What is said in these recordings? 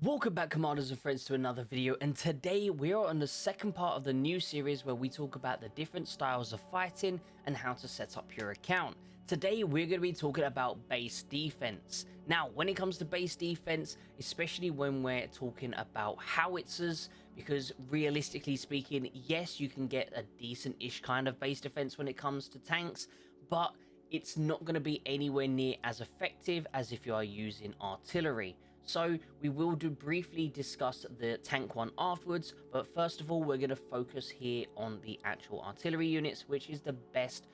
Welcome back, commanders and friends, to another video, and today we are on the second part of the new series where we talk about the different styles of fighting and how to set up your account. Today we're going to be talking about base defense. Now, when it comes to base defense, especially when we're talking about howitzers, because realistically speaking, yes, you can get a decent-ish kind of base defense when it comes to tanks, but it's not going to be anywhere near as effective as if you are using artillery. So we will briefly discuss the tank one afterwards, but first of all we're going to focus here on the actual artillery units, which is the best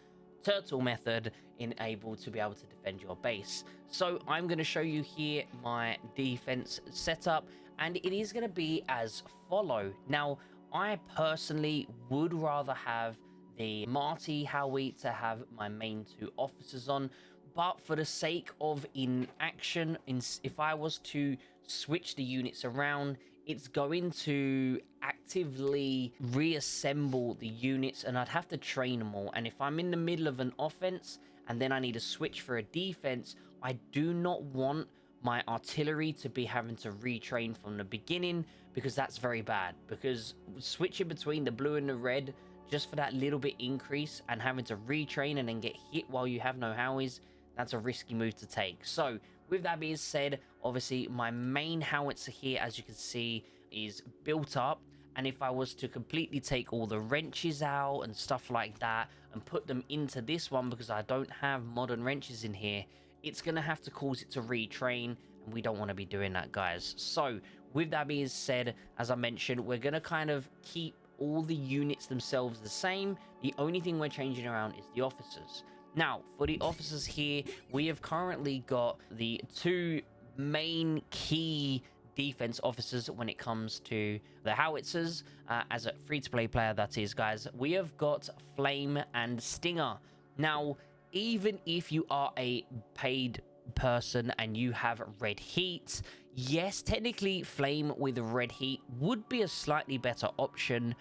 turtle method in able to defend your base. So I'm going to show you here my defense setup, and it is going to be as follow. Now, I personally would rather have the Marty Howie to have my main two officers on, but for the sake of inaction, if I was to switch the units around, it's going to actively reassemble the units and I'd have to train them all. And if I'm in the middle of an offense and then I need to switch for a defense, I do not want my artillery to be having to retrain from the beginning, because that's very bad. Because switching between the blue and the red just for that little bit increase and having to retrain and then get hit while you have no howies, that's a risky move to take. So with that being said, obviously my main howitzer here, as you can see, is built up. And if I was to completely take all the wrenches out and stuff like that and put them into this one, because I don't have modern wrenches in here, it's going to have to cause it to retrain, and we don't want to be doing that, guys. So with that being said, as I mentioned, we're going to kind of keep all the units themselves the same. The only thing we're changing around is the officers. Now, for the officers here, we have currently got the two main key defense officers when it comes to the howitzers. As a free-to-play player, that is, guys, we have got Flame and Stinger. Now, even if you are a paid person and you have red heat, yes, technically Flame with red heat would be a slightly better option,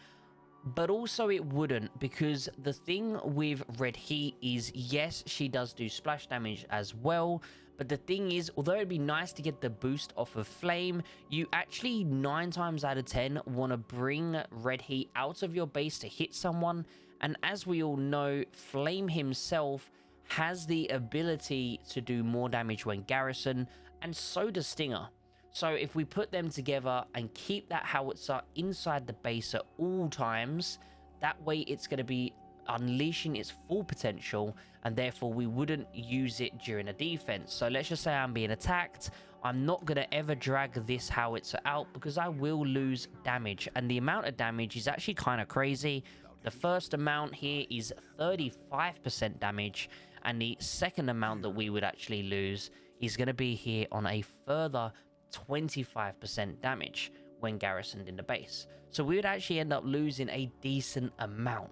but also it wouldn't, because the thing with red heat is, yes, she does do splash damage as well, but the thing is, although it'd be nice to get the boost off of Flame, you actually 9 times out of 10 want to bring red heat out of your base to hit someone. And as we all know, Flame himself has the ability to do more damage when garrison, and so does Stinger. So if we put them together and keep that howitzer inside the base at all times, that way it's going to be unleashing its full potential, and therefore we wouldn't use it during a defense. So let's just say I'm being attacked. I'm not going to ever drag this howitzer out, because I will lose damage, and the amount of damage is actually kind of crazy. The first amount here is 35% damage, and the second amount that we would actually lose is going to be here on a further 25% damage when garrisoned in the base. So we would actually end up losing a decent amount.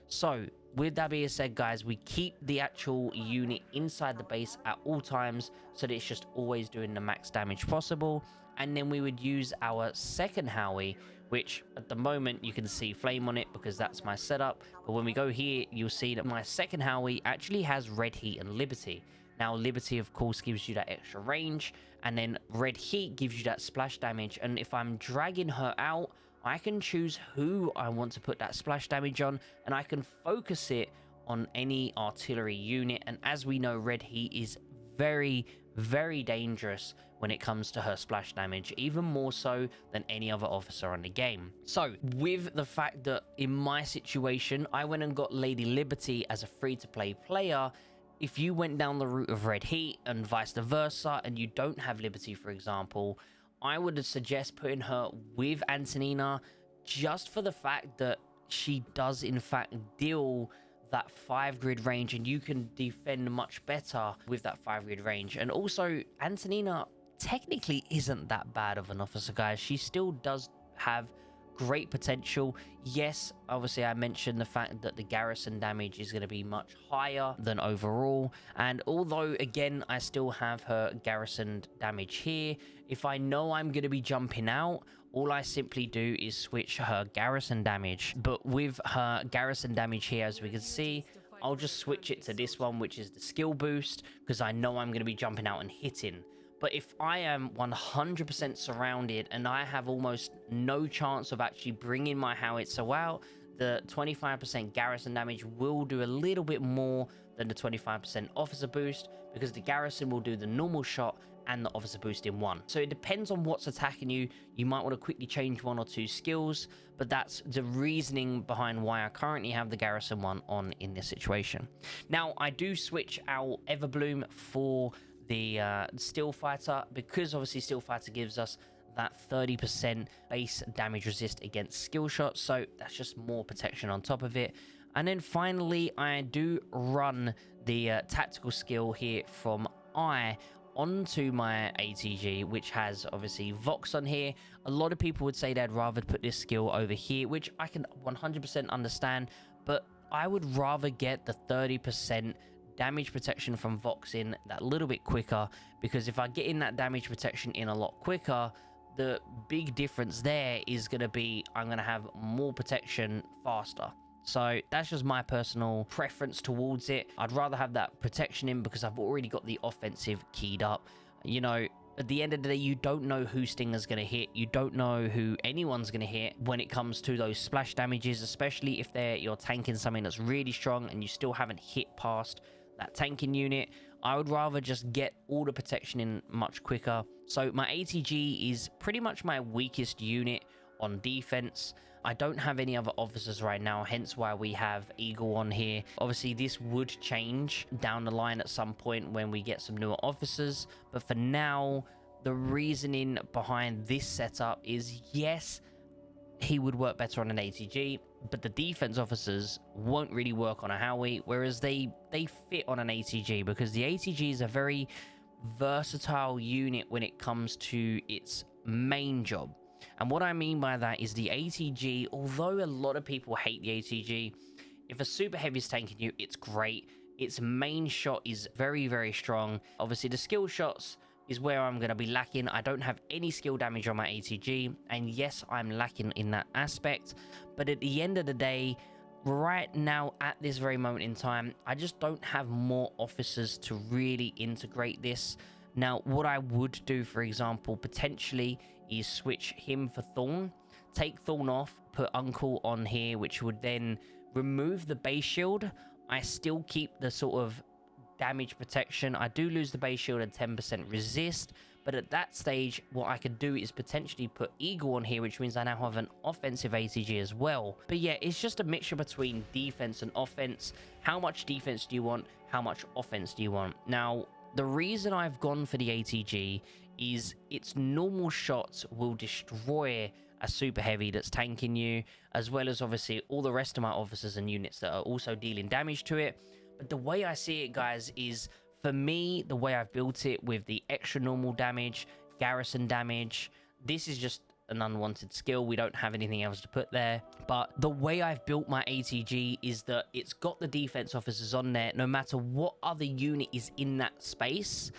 So with that being said, guys, we keep the actual unit inside the base at all times, so that it's just always doing the max damage possible. And then we would use our second Howie, which at the moment you can see Flame on it because that's my setup. But when we go here, you'll see that my second Howie actually has red heat and liberty. Now, Liberty, of course, gives you that extra range, and then Red Heat gives you that splash damage. And if I'm dragging her out, I can choose who I want to put that splash damage on, and I can focus it on any artillery unit. And as we know, Red Heat is very, very dangerous when it comes to her splash damage, even more so than any other officer on the game. So with the fact that in my situation, I went and got Lady Liberty as a free-to-play player, if you went down the route of red heat and vice versa, and you don't have Liberty, for example, I would suggest putting her with Antonina, just for the fact that she does in fact deal that 5 grid range, and you can defend much better with that 5 grid range. And also, Antonina technically isn't that bad of an officer, guys. She still does have great potential. Yes, obviously I mentioned the fact that the garrison damage is going to be much higher than overall, and although again I still have her garrisoned damage here, if I know I'm going to be jumping out, all I simply do is switch her garrison damage. But with her garrison damage here, as we can see, I'll just switch it to this one, which is the skill boost, because I know I'm going to be jumping out and hitting. But if I am 100% surrounded and I have almost no chance of actually bringing my howitzer out, the 25% garrison damage will do a little bit more than the 25% officer boost, because the garrison will do the normal shot and the officer boost in one. So it depends on what's attacking you. You might want to quickly change one or two skills, but that's the reasoning behind why I currently have the garrison one on in this situation. Now, I do switch out Everbloom for the Steel Fighter, because obviously Steel Fighter gives us that 30% base damage resist against skill shots, so that's just more protection on top of it. And then finally, I do run the tactical skill here from I onto my ATG, which has obviously Vox on here. A lot of people would say they'd rather put this skill over here, which I can 100% understand, but I would rather get the 30% damage protection from Vox in that little bit quicker, because if I get in that damage protection in a lot quicker, the big difference there is going to be I'm going to have more protection faster. So that's just my personal preference towards it. I'd rather have that protection in because I've already got the offensive keyed up. You know, at the end of the day, you don't know who Stinger's going to hit. You don't know who anyone's going to hit when it comes to those splash damages, especially if you're tanking something that's really strong and you still haven't hit past that tanking unit. I would rather just get all the protection in much quicker. So my ATG is pretty much my weakest unit on defense. I don't have any other officers right now, hence why we have Eagle on here. Obviously, this would change down the line at some point when we get some newer officers. But for now, the reasoning behind this setup is, yes, he would work better on an ATG, but the defense officers won't really work on a Howie, whereas they fit on an ATG, because the ATG is a very versatile unit when it comes to its main job. And what I mean by that is the ATG, although a lot of people hate the ATG, if a super heavy is tanking you, it's great. Its main shot is very, very strong. Obviously, the skill shots is where I'm going to be lacking. I don't have any skill damage on my ATG, and yes, I'm lacking in that aspect. But at the end of the day, right now, at this very moment in time, I just don't have more officers to really integrate this. Now, what I would do, for example, potentially is switch him for Thorn, take Thorn off, put Uncle on here, which would then remove the base shield. I still keep the sort of damage protection. I do lose the base shield and 10% resist, but at that stage, what I could do is potentially put Eagle on here, which means I now have an offensive ATG as well. But yeah, it's just a mixture between defense and offense. How much defense do you want? How much offense do you want? Now, the reason I've gone for the ATG is its normal shots will destroy a super heavy that's tanking you, as well as obviously all the rest of my officers and units that are also dealing damage to it. But the way I see it, guys, is for me, the way I've built it with the extra normal damage, garrison damage, this is just an unwanted skill. We don't have anything else to put there. But the way I've built my ATG is that it's got the defense officers on there. No matter what other unit is in that space,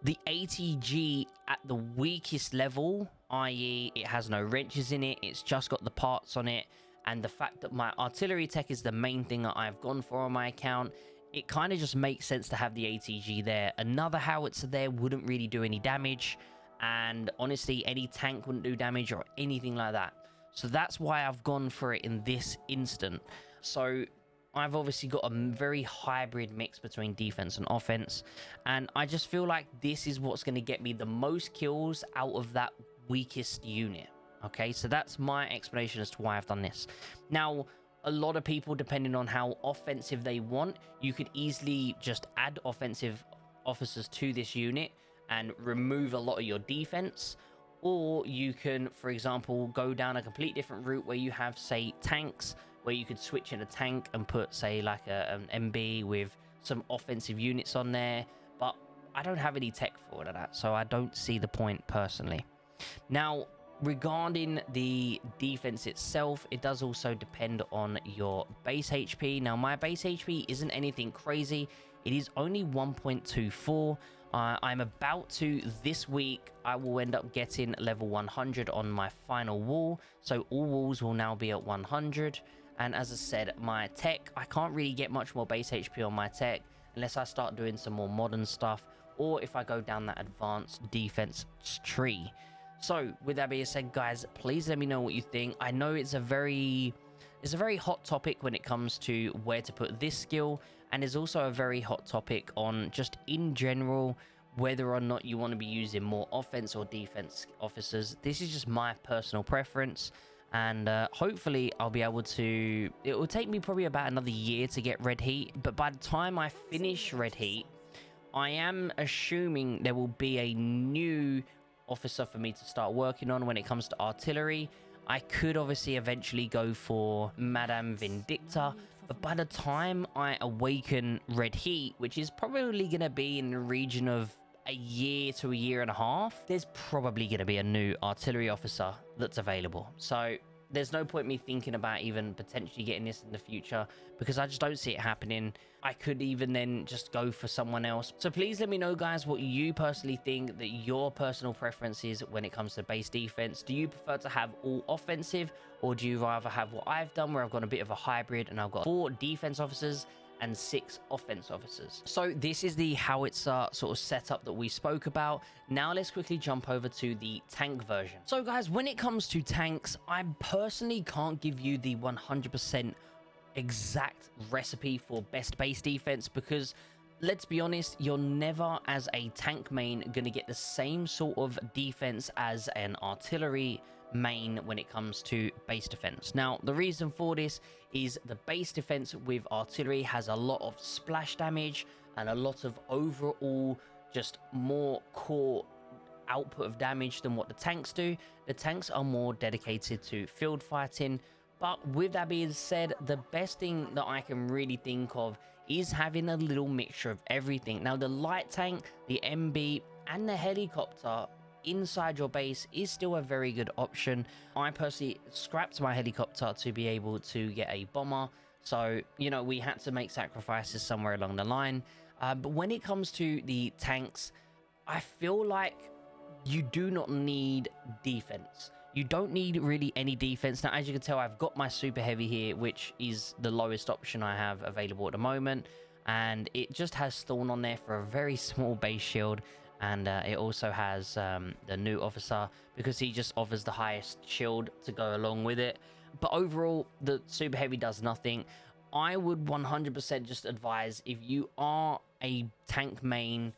the ATG at the weakest level, i.e. it has no wrenches in it, it's just got the parts on it, and the fact that my artillery tech is the main thing that I've gone for on my account, it kind of just makes sense to have the ATG there. Another howitzer there wouldn't really do any damage, and honestly, any tank wouldn't do damage or anything like that. So that's why I've gone for it in this instant. So I've obviously got a very hybrid mix between defense and offense, and I just feel like this is what's going to get me the most kills out of that weakest unit. Okay, so that's my explanation as to why I've done this. Now, a lot of people, depending on how offensive they want, you could easily just add offensive officers to this unit and remove a lot of your defense. Or you can, for example, go down a complete different route where you have, say, tanks, where you could switch in a tank and put, say, like an MB with some offensive units on there. But I don't have any tech for that, so I don't see the point personally. Now, regarding the defense itself, it does also depend on your base HP. Now, my base HP isn't anything crazy. It is only 1.24. I'm about to, this week, I will end up getting level 100 on my final wall. So all walls will now be at 100. And as I said, my tech, I can't really get much more base HP on my tech unless I start doing some more modern stuff, or if I go down that advanced defense tree. So with that being said, guys, please let me know what you think. I know it's a very hot topic when it comes to where to put this skill, and is also a very hot topic on just in general whether or not you want to be using more offense or defense officers. This is just my personal preference, and hopefully I'll be able to. It will take me probably about another year to get Red Heat, but by the time I finish Red Heat, I am assuming there will be a new officer for me to start working on when it comes to artillery. I could obviously eventually go for Madame Vindicta, but by the time I awaken Red Heat, which is probably going to be in the region of a year to a year and a half, there's probably going to be a new artillery officer that's available. So there's no point me thinking about even potentially getting this in the future, because I just don't see it happening. I could even then just go for someone else. So please let me know, guys, what you personally think that your personal preference is when it comes to base defense. Do you prefer to have all offensive, or do you rather have what I've done, where I've got a bit of a hybrid and I've got 4 defense officers and 6 offense officers? So this is the howitzer sort of setup that we spoke about. Now let's quickly jump over to the tank version. So guys, when it comes to tanks, I personally can't give you the 100% exact recipe for best base defense, because let's be honest, you're never as a tank main going to get the same sort of defense as an artillery main when it comes to base defense. Now the reason for this is the base defense with artillery has a lot of splash damage and a lot of overall just more core output of damage than what the tanks do. The tanks are more dedicated to field fighting. But with that being said, the best thing that I can really think of is having a little mixture of everything. Now the light tank, the MB and the helicopter inside your base is still a very good option. I personally scrapped my helicopter to be able to get a bomber, so you know, we had to make sacrifices somewhere along the line. But when it comes to the tanks, I feel like you do not need defense. You don't need really any defense. Now, as you can tell, I've got my super heavy here, which is the lowest option I have available at the moment, and it just has Thorn on there for a very small base shield. And it also has the new officer, because he just offers the highest shield to go along with it. But overall, the super heavy does nothing. I would 100% just advise, if you are a tank main,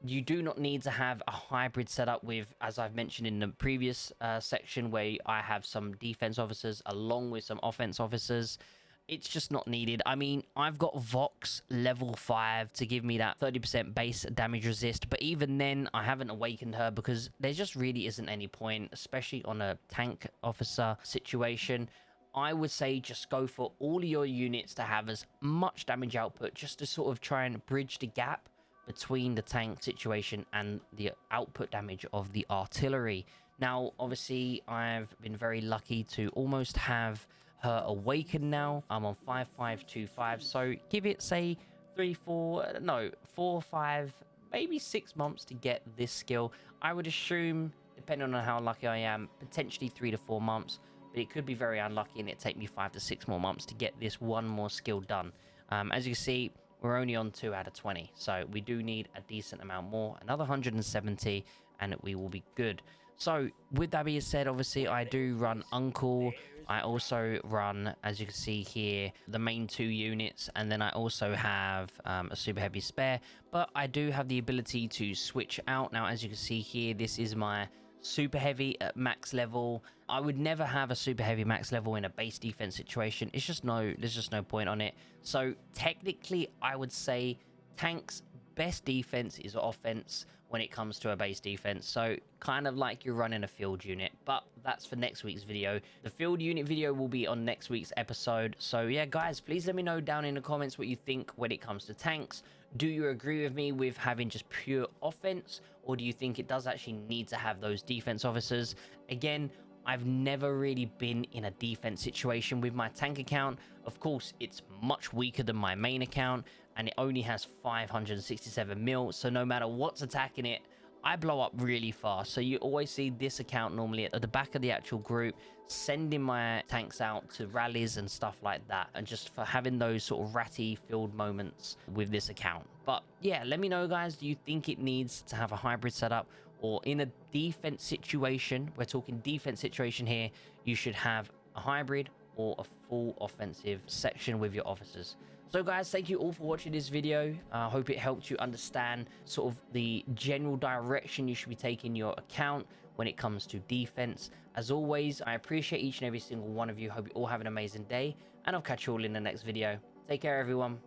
you do not need to have a hybrid setup with, as I've mentioned in the previous section, where I have some defense officers along with some offense officers. It's just not needed. I mean, I've got Vox level 5 to give me that 30% base damage resist, but even then I haven't awakened her, because there just really isn't any point, especially on a tank officer situation. I would say just go for all of your units to have as much damage output, just to sort of try and bridge the gap between the tank situation and the output damage of the artillery. Now, obviously, I've been very lucky to almost have her awakened now. I'm on 5525, so give it, say, 4, 5, maybe 6 months to get this skill. I would assume, depending on how lucky I am, potentially 3 to 4 months, but it could be very unlucky and it take me 5 to 6 more months to get this one more skill done. As you can see, we're only on 2 out of 20, so we do need a decent amount more, another 170, and we will be good. So with that being said, obviously I do run Uncle. I also run, as you can see here, the main 2 units, and then I also have a super heavy spare, but I do have the ability to switch out. Now, as you can see here, this is my super heavy at max level. I would never have a super heavy max level in a base defense situation. It's just there's just no point on it. So technically, I would say tanks best defense is offense when it comes to a base defense. So kind of like you're running a field unit, but that's for next week's video. The field unit video will be on next week's episode. So yeah, guys, please let me know down in the comments what you think when it comes to tanks. Do you agree with me with having just pure offense, or do you think it does actually need to have those defense officers? Again, I've never really been in a defense situation with my tank account. Of course, it's much weaker than my main account, and it only has 567 mil, so no matter what's attacking it, I blow up really fast. So you always see this account normally at the back of the actual group, sending my tanks out to rallies and stuff like that, and just for having those sort of ratty filled moments with this account. But yeah, let me know, guys, do you think it needs to have a hybrid setup, or in a defense situation, we're talking defense situation here, you should have a hybrid or a full offensive section with your officers? So guys, thank you all for watching this video. I hope it helped you understand sort of the general direction you should be taking your account when it comes to defense. As always, I appreciate each and every single one of you. Hope you all have an amazing day, and I'll catch you all in the next video. Take care, everyone.